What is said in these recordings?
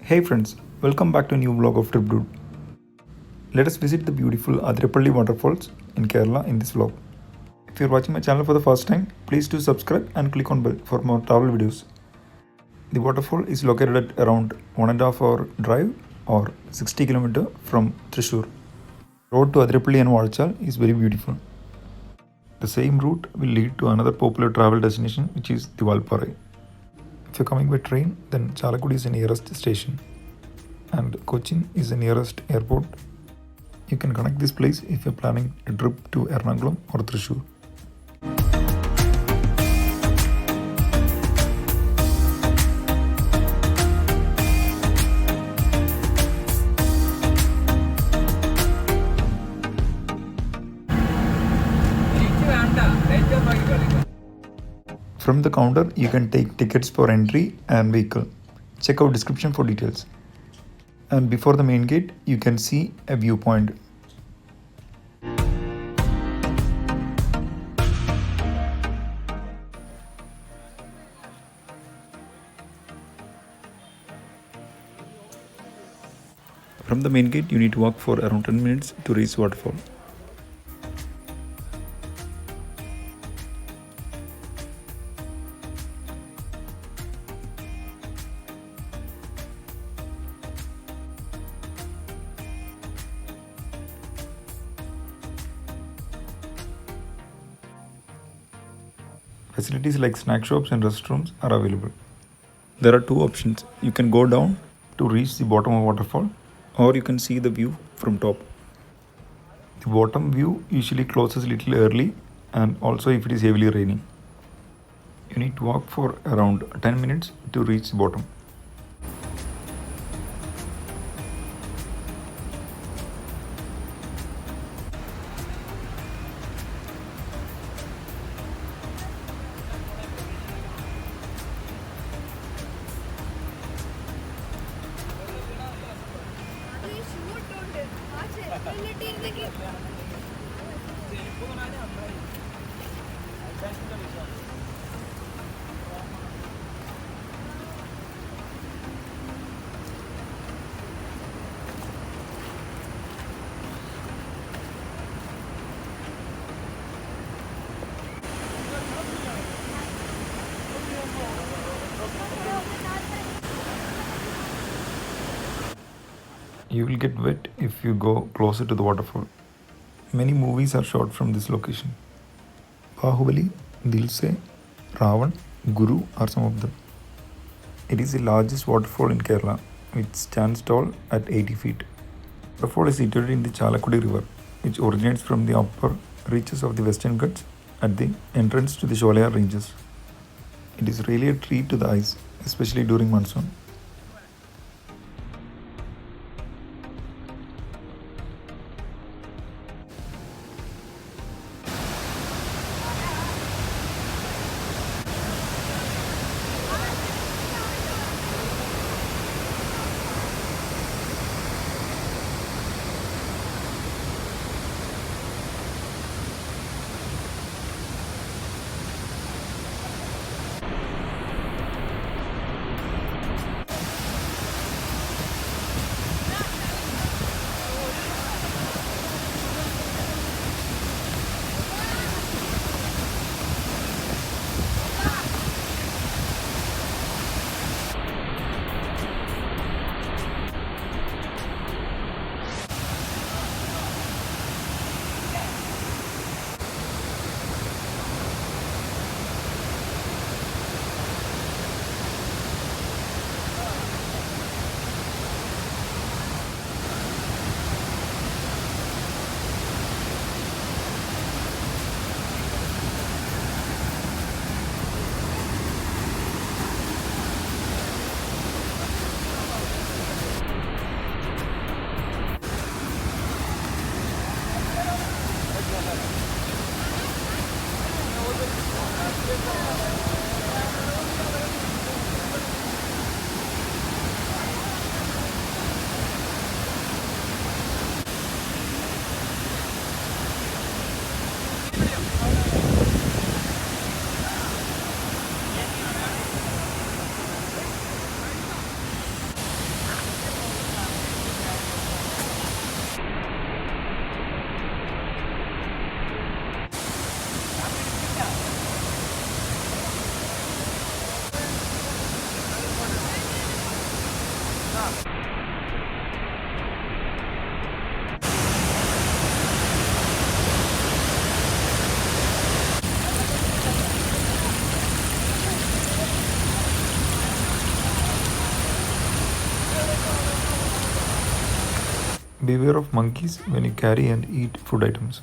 Hey friends, welcome back to a new vlog of Trip Dude. Let us visit the beautiful Athirappilly Waterfalls in Kerala in this vlog. If you are watching my channel for the first time, please do subscribe and click on bell for more travel videos. The waterfall is located at around 1.5 hour drive or 60 km from Thrissur. Road to Athirappilly and Valachal is very beautiful. The same route will lead to another popular travel destination, which is the Valparai. If you're coming by train, then Chalakudi is the nearest station and Cochin is the nearest airport. You can connect this place if you're planning a trip to Ernakulam or Thrissur. From the counter, you can take tickets for entry and vehicle. Check out description for details. And before the main gate, you can see a viewpoint. From the main gate, you need to walk for around 10 minutes to reach waterfall. Facilities like snack shops and restrooms are available. There are two options. You can go down to reach the bottom of waterfall, or you can see the view from top. The bottom view usually closes little early, and also if it is heavily raining. You need to walk for around 10 minutes to reach the bottom. You will get wet if you go closer to the waterfall. Many movies are shot from this location. Bahubali, Dil Se, Ravan, Guru are some of them. It is the largest waterfall in Kerala, which stands tall at 80 feet. The waterfall is situated in the Chalakudi river, which originates from the upper reaches of the Western Ghats at the entrance to the Sholaya ranges. It is really a treat to the eyes, especially during monsoon. Beware of monkeys when you carry and eat food items.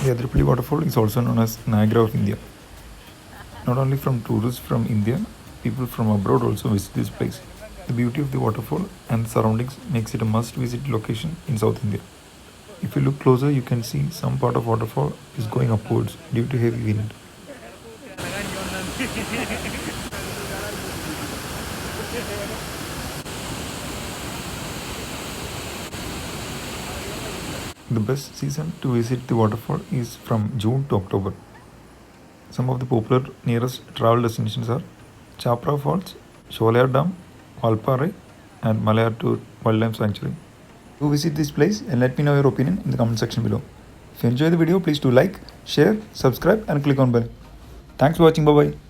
The Athirappilly Waterfall is also known as Niagara of India. Not only from tourists from India, people from abroad also visit this place. The beauty of the waterfall and the surroundings makes it a must-visit location in South India. If you look closer, you can see some part of waterfall is going upwards due to heavy wind. The best season to visit the waterfall is from June to October. Some of the popular nearest travel destinations are Chapra Falls, Sholayar Dam, Valparai, and Malayar Wildlife Sanctuary. Do visit this place and let me know your opinion in the comment section below. If you enjoy the video, please do like, share, subscribe, and click on bell. Thanks for watching. Bye bye.